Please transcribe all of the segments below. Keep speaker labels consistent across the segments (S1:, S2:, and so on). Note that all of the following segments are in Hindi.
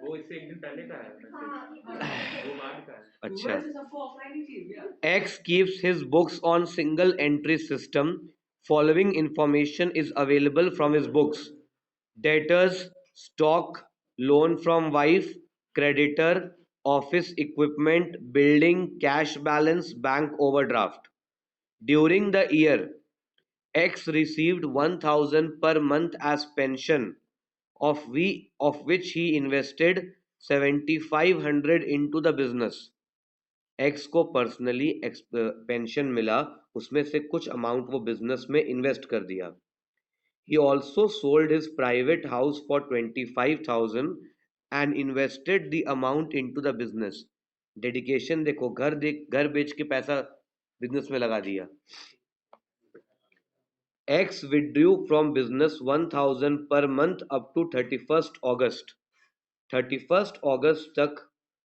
S1: वो इससे एक दिन पहले का है मैसेज, वो बाद का है।
S2: अच्छा, X keeps his books on single entry system. Following information is available from his books: debtors, stock, loan from wife, creditor, office equipment, building, cash balance, bank overdraft. During the year, X received 1000 per month as pension, of which he invested 7500 into the business. X को पर्सनली पेंशन मिला, उसमें से कुछ अमाउंट वो बिजनेस में इन्वेस्ट कर दिया. He also sold his private house for 25,000 and invested the amount into the business. Dedication देखो, घर बेच के पैसा बिजनेस में लगा दिया. X withdrew from business 1000 per month up to 31st August. 31st August तक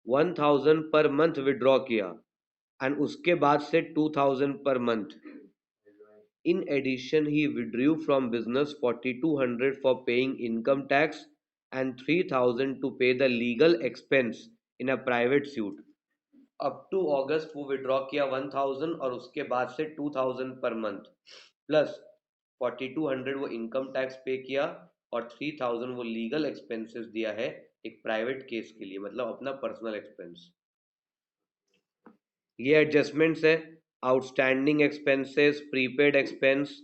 S2: 1000 पर मंथ विड्रॉ किया एंड उसके बाद से 2000 per month. In addition he withdrew from business 4200 for paying income tax and 3000 to pay the legal expense in a private suit. Up to अगस्त वो विड्रॉ किया 1000 और उसके बाद से 2000 पर मंथ प्लस 4200 वो इनकम टैक्स पे किया और 3000 वो लीगल एक्सपेंसेस दिया है एक प्राइवेट केस के लिए, मतलब अपना पर्सनल एक्सपेंस. ये एडजस्टमेंट्स है. आउटस्टैंडिंग एक्सपेंसेस, प्रीपेड एक्सपेंस,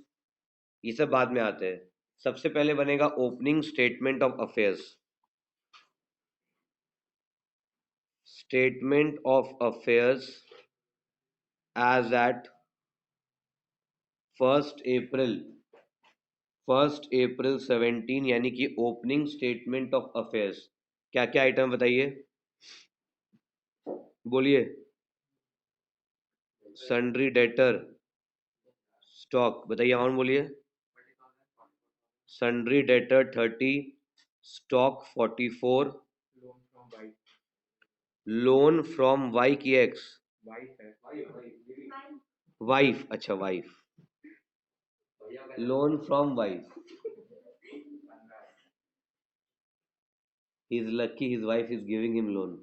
S2: ये सब बाद में आते हैं. सबसे पहले बनेगा opening statement of affairs. Statement of affairs as at 1st April 1st April 17, यानी कि ओपनिंग स्टेटमेंट ऑफ अफेयर्स. क्या क्या आइटम बताइए, बोलिए. सन्ड्री डेटर, स्टॉक बताइए, अमाउंट बोलिए. Sundry debtor 30, stock 44, loan from Y की एक्स वाइफ. अच्छा, wife, loan from wife. He is lucky his wife is giving him loan.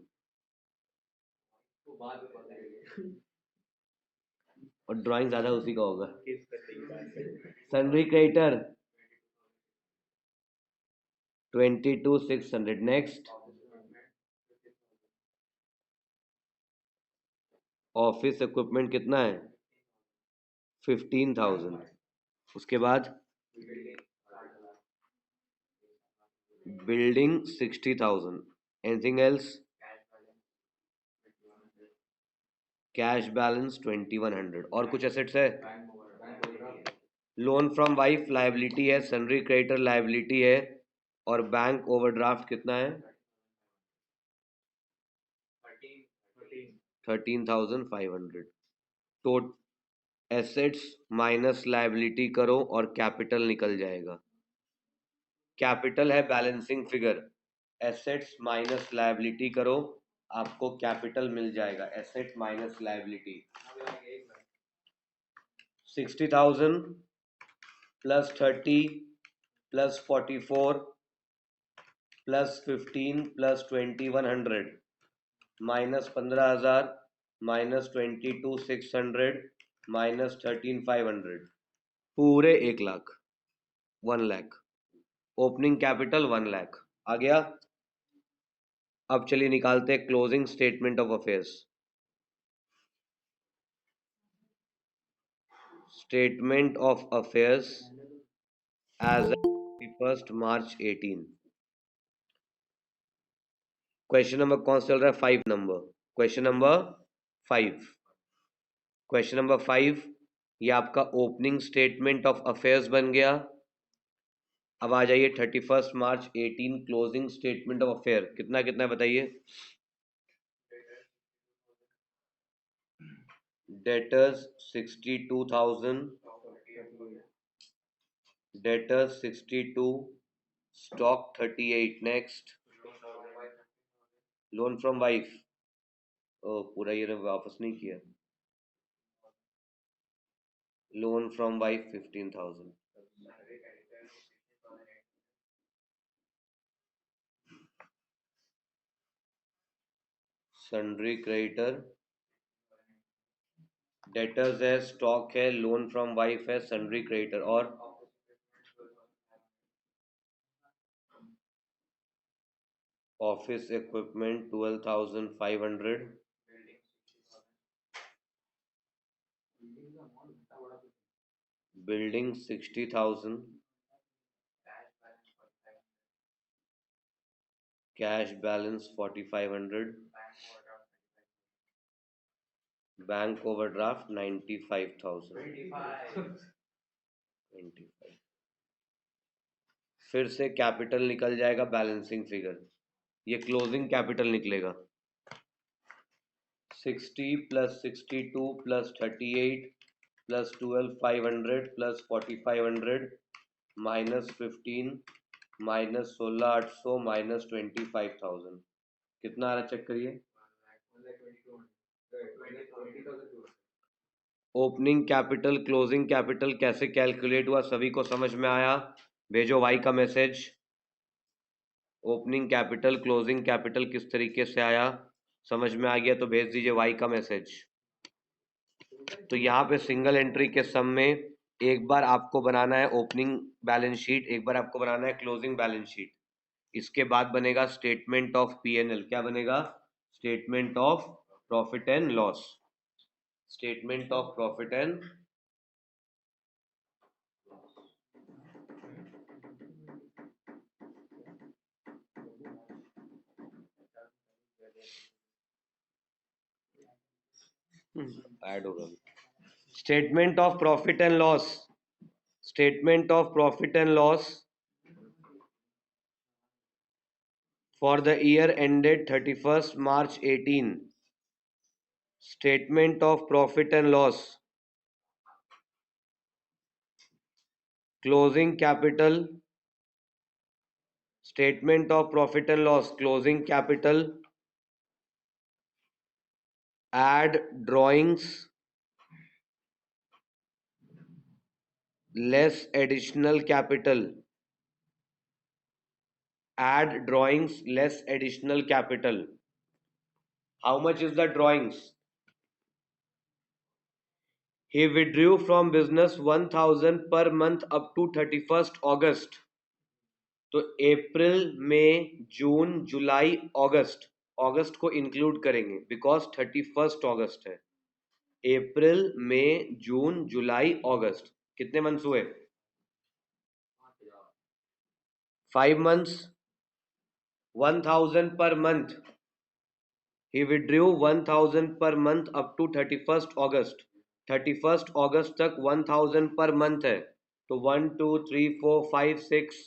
S2: और ड्राइंग ज्यादा उसी का होगा. Sundry creditor 22,600. Next, office equipment कितना है 15,000. उसके बाद building 60,000. Anything else, cash balance 2100. और कुछ एसेट्स है. लोन फ्रॉम वाइफ लाइबिलिटी है, सन्ड्री क्रेडिटर लाइबिलिटी है, और बैंक ओवरड्राफ्ट कितना है 13,500. तो एसेट्स माइनस लाइबिलिटी करो और कैपिटल निकल जाएगा. कैपिटल है balancing figure. Assets minus liability करो, आपको कैपिटल मिल जाएगा. Asset minus liability 60,000 plus 30 plus 44 plus 15 plus 2100 minus 15,000 minus 22,600 minus 13,500. पूरे 1 लाख, 1 लाख. ओपनिंग कैपिटल 1 लाख आ गया. अब चलिए निकालते हैं closing statement of affairs. Statement of affairs as 31st March 18. Question number कौन सा चल रहा है, 5 number. Question number 5. Question number 5, ये आपका ओपनिंग स्टेटमेंट ऑफ अफेयर्स बन गया. अब आ जाइए 31st March 18 closing statement of affair. कितना कितना बताइए. Debtors 62,000, debtors 62, stock 38. Next, loan from wife, पूरा ये वापस नहीं किया. Loan from wife 15,000. Sundry creditor, debtors है, स्टॉक है, लोन फ्रॉम वाइफ है, सन्ड्री क्रेडिटर और office equipment 12,500, building 60,000, cash balance 4,500, bank overdraft 95,000। फिर से कैपिटल निकल जाएगा बैलेंसिंग फिगर, ये क्लोजिंग कैपिटल निकलेगा 60 plus 62 plus 38 plus 12,500 plus 4,500 minus 15 minus 16,800 minus 25,000, कितना आ रहा चेक करिए। ओपनिंग कैपिटल क्लोजिंग कैपिटल कैसे कैलकुलेट हुआ सभी को समझ में आया? भेजो वाई का message. Opening capital closing capital किस तरीके से आया समझ में आ गया तो भेज दीजिए वाई का मैसेज। तो यहाँ पे सिंगल एंट्री के सम में एक बार आपको बनाना है ओपनिंग बैलेंस शीट, एक बार आपको बनाना है क्लोजिंग बैलेंस शीट, इसके बाद बनेगा स्टेटमेंट ऑफ पीएनएल। क्या बनेगा? Statement of profit and loss. Statement of profit and add होगा statement of profit and loss. Statement of profit and loss for the year ended 31st March 18. Statement of profit and loss. Closing capital. Statement of profit and loss. Closing capital. Add drawings. Less additional capital. Add drawings less additional capital. How much is the drawings? He withdrew from business 1,000 per month up to 31st August. तो अप्रैल मई जून जुलाई अगस्त, अगस्त को इंक्लूड करेंगे बिकॉज 31st अगस्त है। अप्रैल मई जून जुलाई अगस्त कितने मंथ्स हुए? 5 months. 1,000 per month. He withdrew 1,000 per month up to 31st August. 31st अगस्त तक 1,000 पर मंथ है तो 1 2 3 4 5 6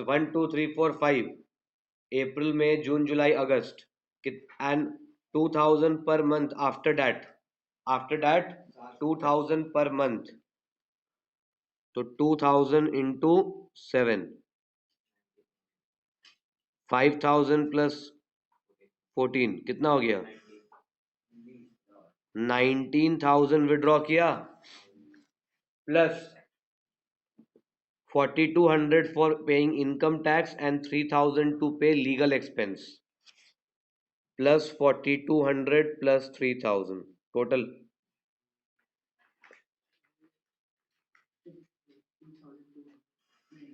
S2: 1 2 3 4 5 अप्रैल मई जून जुलाई अगस्त and 2,000 per month after that 2,000 per month तो 2,000 into 7 5,000 plus 14 कितना हो गया? 19,000 विड्रॉ किया plus 4,200 for paying income tax and 3,000 to pay legal expense plus 4,200 plus 3,000 total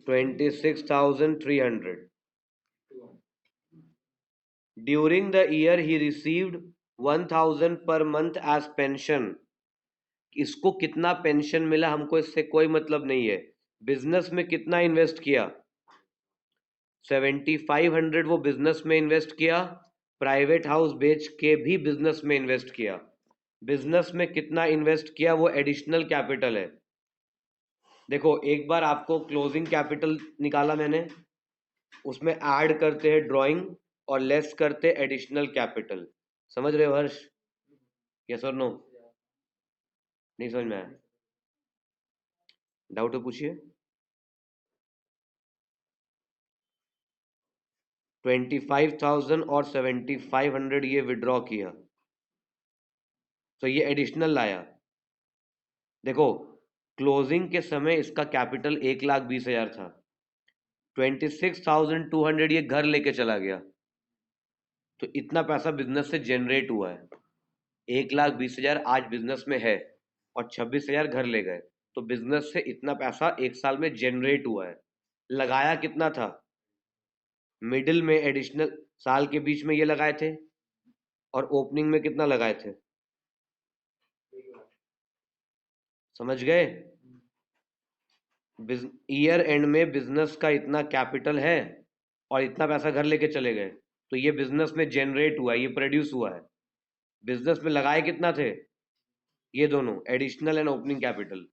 S2: 26,300. During the year he received 1,000 per month as pension. इसको कितना पेंशन मिला हमको इससे कोई मतलब नहीं है। बिजनेस में कितना इन्वेस्ट किया? 7,500 वो बिजनेस में इन्वेस्ट किया, प्राइवेट हाउस बेच के भी बिजनेस में इन्वेस्ट किया। बिजनेस में कितना इन्वेस्ट किया वो एडिशनल कैपिटल है। देखो एक बार आपको क्लोजिंग कैपिटल निकाला मैंने, उसमें ऐड करते हैं ड्राइंग और लेस करते एडिशनल कैपिटल। समझ रहे हो हर्ष? यस और नो? नहीं समझ में आया? डाउट है पूछिए। 25,000 और 7,500 ये विड्रॉ किया तो ये एडिशनल लाया। देखो क्लोजिंग के समय इसका कैपिटल 1,20,000 था, 26,200 ये घर लेके चला गया तो इतना पैसा बिजनेस से जनरेट हुआ है। 1,20,000 आज बिजनेस में है और 26,000 घर ले गए, तो बिजनेस से इतना पैसा एक साल में जनरेट हुआ है। लगाया कितना था? मिडिल में एडिशनल, साल के बीच में ये लगाए थे, और ओपनिंग में कितना लगाए थे? समझ गए? ईयर एंड में बिजनेस का इतना कैपिटल है और इतना पैसा घर लेके चले गए, तो ये बिजनेस में जनरेट हुआ है, ये प्रोड्यूस हुआ है। बिजनेस में लगाए कितना थे? ये दोनों, एडिशनल एंड ओपनिंग कैपिटल।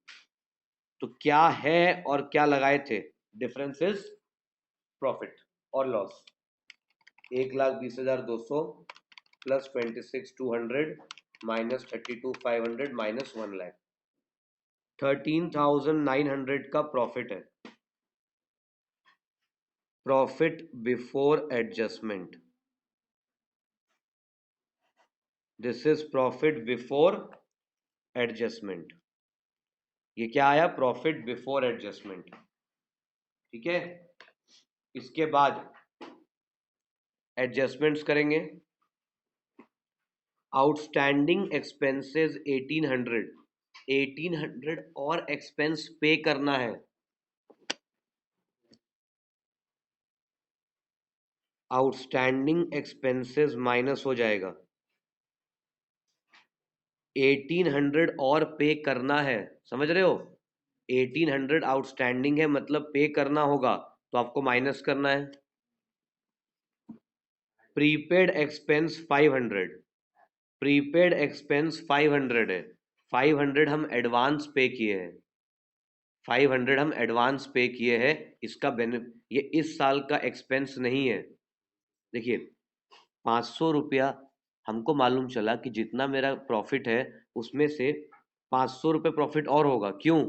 S2: तो क्या है और क्या लगाए थे? डिफरेंस इज प्रॉफिट और लॉस। 1,20,200 प्लस 26,200 माइनस 32,500 माइनस 1,00,000, 13,900 का प्रॉफिट है। Profit before adjustment, this is profit before adjustment. ये क्या आया? Profit before adjustment. ठीक है, इसके बाद एडजस्टमेंट्स करेंगे। आउटस्टैंडिंग एक्सपेंसेस 1800, 1800 और एक्सपेंस पे करना है। आउटस्टैंडिंग एक्सपेंसेस माइनस हो जाएगा, 1800 और पे करना है। समझ रहे हो? 1800 आउटस्टैंडिंग है, मतलब पे करना होगा, तो आपको माइनस करना है। प्रीपेड एक्सपेंस 500, प्रीपेड एक्सपेंस 500 है। 500 हम एडवांस पे किए हैं, 500 हम एडवांस पे किए हैं। इसका ये इस साल का एक्सपेंस नहीं है। देखिए, 500 रुपया हमको मालूम चला कि जितना मेरा प्रॉफिट है उसमें से 500 रुपये प्रॉफिट और होगा। क्यों?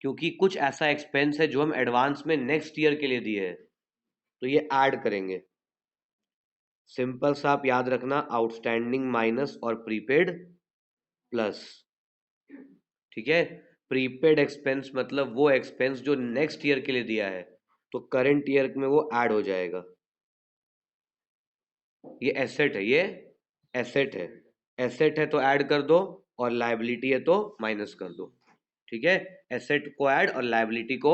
S2: क्योंकि कुछ ऐसा एक्सपेंस है जो हम एडवांस में नेक्स्ट ईयर के लिए दिए हैं, तो ये ऐड करेंगे। सिंपल सा आप याद रखना, आउटस्टैंडिंग माइनस और प्रीपेड प्लस। ठीक है, प्रीपेड एक्सपेंस मतलब वो एक्सपेंस जो नेक्स्ट ईयर के लिए दिया है, तो करंट ईयर में वो ऐड हो जाएगा। ये एसेट है, ये एसेट है। एसेट है तो ऐड कर दो, और लायबिलिटी है तो माइनस कर दो। ठीक है, एसेट को ऐड और लायबिलिटी को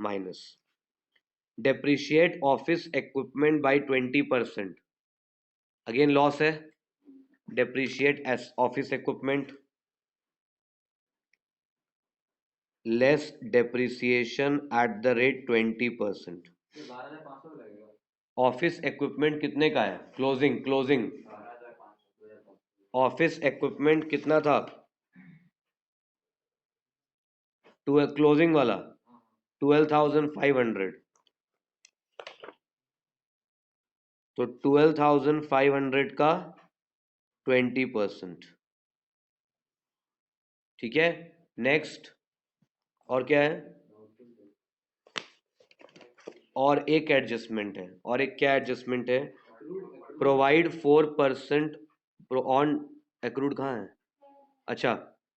S2: minus. Depreciate office equipment by 20%, again loss है। Depreciate office equipment less depreciation at the rate 20%।
S1: 12,500 लगेगा।
S2: ऑफिस इक्विपमेंट कितने का है? Closing, closing
S1: 12,500।
S2: ऑफिस इक्विपमेंट कितना था? क्लोजिंग वाला 12,500, तो 12,500 का 20%। ठीक है, नेक्स्ट। और क्या है? और एक एडजस्टमेंट है, और एक क्या एडजस्टमेंट है? प्रोवाइड 4% ऑन, एक्रूड कहाँ है? अच्छा,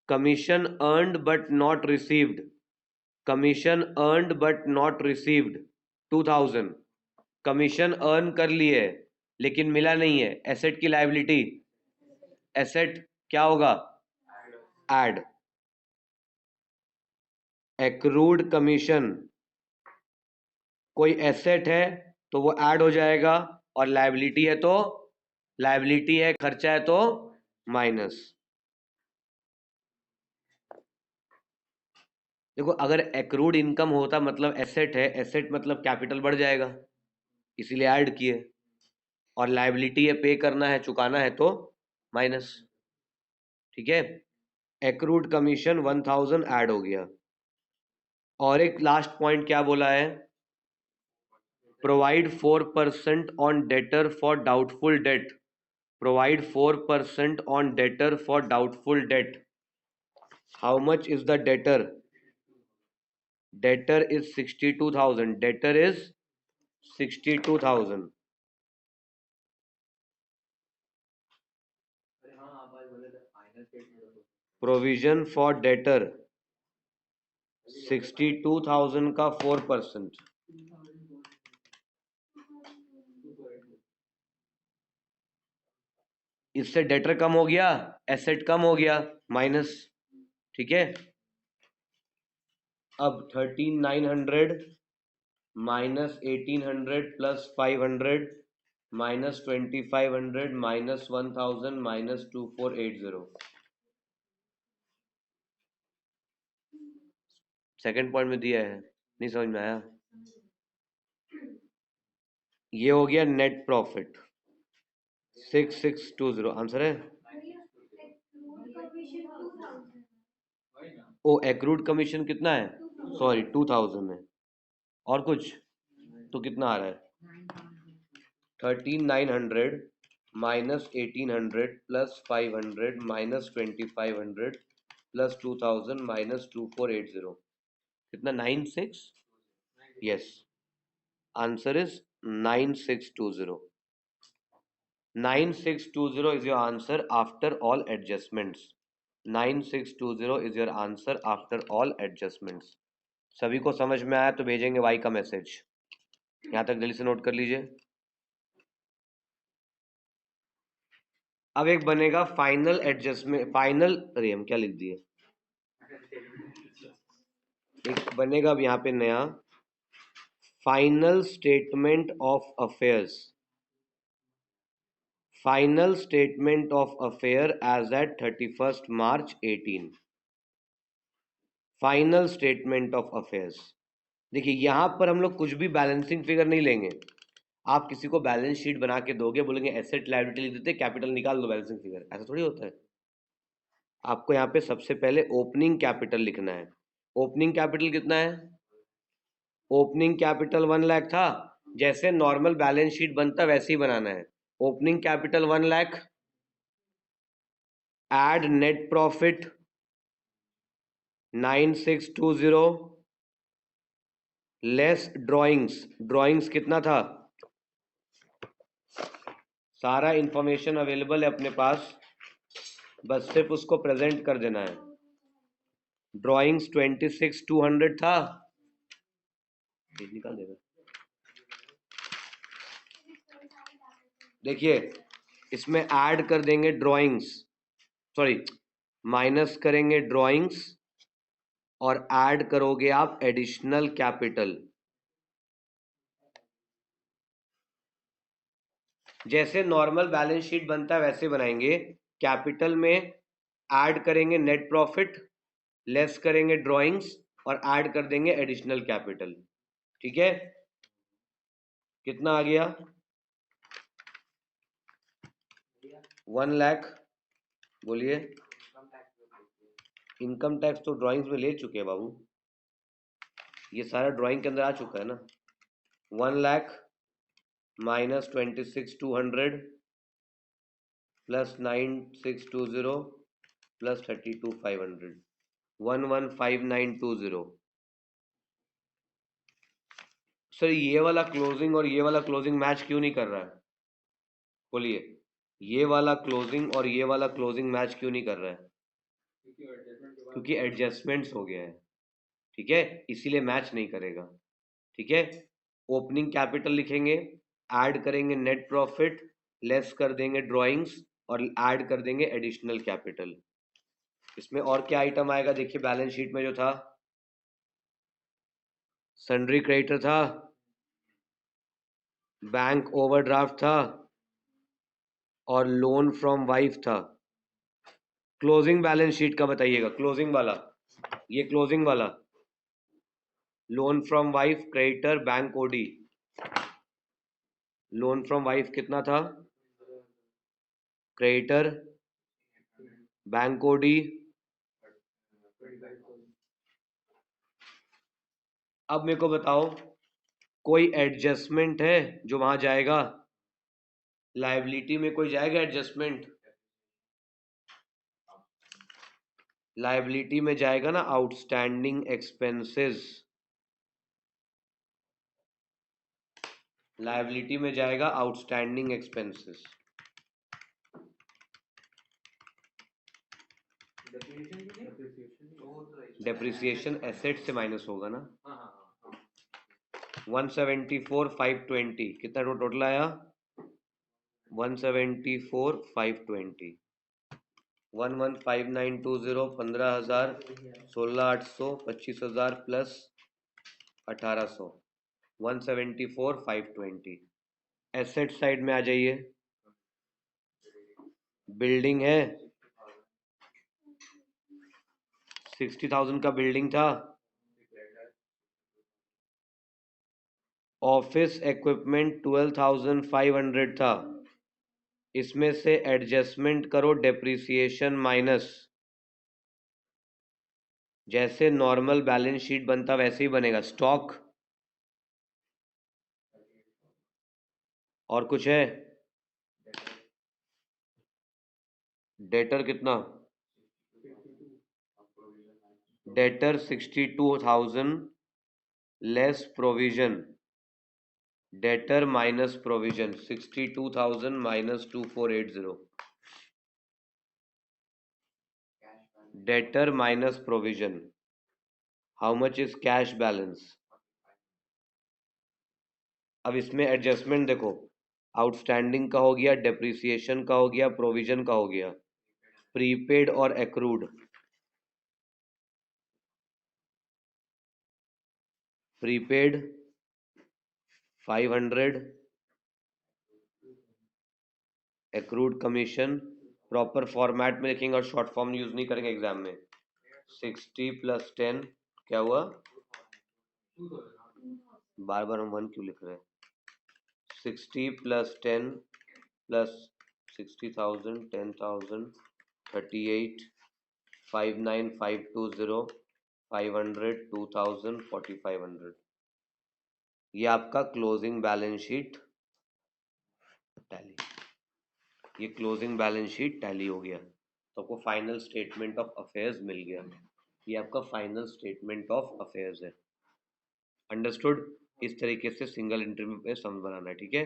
S2: commission earned but not received, commission earned but not received 2,000। Commission earn कर लिए लेकिन मिला नहीं है, एसेट की लायबिलिटी। एसेट क्या होगा? ऐड। एक्रूड कमीशन, कोई एसेट है तो वो ऐड हो जाएगा, और लायबिलिटी है तो, लायबिलिटी है, खर्चा है तो माइनस। देखो, अगर एक्रूड इनकम होता मतलब एसेट है, एसेट मतलब कैपिटल बढ़ जाएगा, इसीलिए ऐड किए। और लायबिलिटी है, पे करना है, चुकाना है, तो माइनस। ठीक है, एक्रूड कमीशन 1,000 ऐड हो गया। और एक लास्ट पॉइंट क्या बोला है? Provide 4% on debtor for doubtful debt, provide 4% on debtor for doubtful debt. How much is the debtor? Debtor is 62,000, debtor is 62,000।
S1: अरे हाँ, आप आज बोले थे final statement.
S2: Provision for debtor 62,000 का 4%। इससे डेटर कम हो गया, एसेट कम हो गया, माइनस। ठीक है, अब 13900 minus 1800 plus 500 minus 2500 minus 1000 minus 2480। Second point में दिया है, नहीं समझ में आया। ये हो गया नेट प्रॉफिट 6620, आंसर है। ओ एक्रूड कमीशन कितना है, सॉरी 2000 है, और कुछ तो कितना आ रहा है 13900 minus 1800 plus 500 minus 2500 plus 2000 minus 2480, कितना 96, yes, answer is 9620। 9620 is your answer after all adjustments. 9620 is your answer after all adjustments. सभी को समझ में आया तो भेजेंगे वाई का मैसेज, यहां तक जल्दी से नोट कर लीजिए। अब एक बनेगा फाइनल एडजस्टमेंट, फाइनल, अरे हम क्या लिख दिए, एक बनेगा अब यहाँ पे नया final statement of affairs, final statement of affair as at 31 March 18। Final statement of affairs, देखिए यहां पर हम लोग कुछ भी बैलेंसिंग फिगर नहीं लेंगे। आप किसी को बैलेंस शीट बना के दोगे, बोलेंगे एसेट लायबिलिटी लिख देते, कैपिटल निकाल दो बैलेंसिंग फिगर, ऐसा थोड़ी होता है। आपको यहाँ पे सबसे पहले ओपनिंग कैपिटल लिखना है। ओपनिंग कैपिटल कितना है, ओपनिंग कैपिटल 1 लाख था, जैसे नॉर्मल बैलेंस शीट बनता वैसे ही बनाना है। Opening capital 1 lakh, add net profit 9620 less drawings, drawings कितना था, सारा इंफॉर्मेशन अवेलेबल है अपने पास, बस सिर्फ उसको प्रेजेंट कर देना है। ड्राइंग्स 26200 था, निकाल देगा। देखिए इसमें ऐड कर देंगे ड्राइंग्स, सॉरी माइनस करेंगे ड्राइंग्स और ऐड करोगे आप एडिशनल कैपिटल। जैसे नॉर्मल बैलेंस शीट बनता है वैसे बनाएंगे। कैपिटल में ऐड करेंगे नेट प्रॉफिट, लेस करेंगे ड्राइंग्स और ऐड कर देंगे एडिशनल कैपिटल। ठीक है, कितना आ गया 1 लाख, बोलिए। इनकम टैक्स तो ड्राइंग्स में ले चुके हैं बाबू, ये सारा ड्राइंग के अंदर आ चुका है ना। 1 lakh minus 26,200 plus 9620 plus 32,500, 115920। Sir ये वाला क्लोजिंग और ये वाला क्लोजिंग मैच क्यों नहीं कर रहा है, बोलिए। ये वाला क्लोजिंग और ये वाला क्लोजिंग मैच क्यों नहीं कर रहा है, क्योंकि एडजस्टमेंट्स हो गया है। ठीक है, इसीलिए मैच नहीं करेगा। ठीक है, ओपनिंग कैपिटल लिखेंगे, ऐड करेंगे नेट प्रॉफिट, लेस कर देंगे ड्राइंग्स और ऐड कर देंगे एडिशनल कैपिटल। इसमें और क्या आइटम आएगा, देखिए बैलेंस शीट में जो था सन्ड्री क्रेडिटर था, बैंक ओवरड्राफ्ट था और लोन फ्रॉम वाइफ था। क्लोजिंग बैलेंस शीट का बताइएगा, क्लोजिंग वाला, ये क्लोजिंग वाला loan from wife creditor bank OD. Loan from wife कितना था, क्रेडिटर बैंक ओडी। अब मेरे को बताओ कोई एडजस्टमेंट है जो वहां जाएगा, लायबिलिटी में कोई जाएगा एडजस्टमेंट, लायबिलिटी में जाएगा ना आउटस्टैंडिंग एक्सपेंसेस, लायबिलिटी में जाएगा आउटस्टैंडिंग एक्सपेंसेस। डेप्रिसिएशन एसेट से माइनस होगा ना। 174,520 कितना टोटल आया 174,520, 115920, 15,000, 16,800, 25,000 प्लस 1,800, 174,520। एसेट साइड में आ जाइए। बिल्डिंग है, 60,000 का बिल्डिंग था। ऑफिस इक्विपमेंट 12,500 था। इसमें से एडजस्टमेंट करो डेप्रिसिएशन माइनस, जैसे नॉर्मल बैलेंस शीट बनता वैसे ही बनेगा। स्टॉक और कुछ है? डेटर कितना? Debtor 62,000 less provision. Debtor minus provision 62,000 minus 2480। Debtor minus provision, how much is cash balance? अब इसमें एडजस्टमेंट देखो, आउटस्टैंडिंग का हो गया, डेप्रिसिएशन का हो गया, प्रोविजन का हो गया, प्रीपेड और accrued. Prepaid 500, accrued commission proper format में लिखेंगे और शॉर्ट फॉर्म यूज नहीं करेंगे एग्जाम में। 60 प्लस 10 क्या हुआ? बार बार हम 1 क्यों लिख रहे हैं? 60 प्लस 10 प्लस 60,000, 10,000, 38, 59,520, 500, 2,000, 4,500। ये आपका क्लोजिंग बैलेंस शीट टैली, ये क्लोजिंग बैलेंस शीट टैली हो गया। तो आपको फाइनल स्टेटमेंट ऑफ अफेयर्स मिल गया। ये आपका फाइनल स्टेटमेंट ऑफ अफेयर्स है। अंडरस्टूड? इस तरीके से सिंगल इंटरव्यू पे सम बनाना है, ठीक है।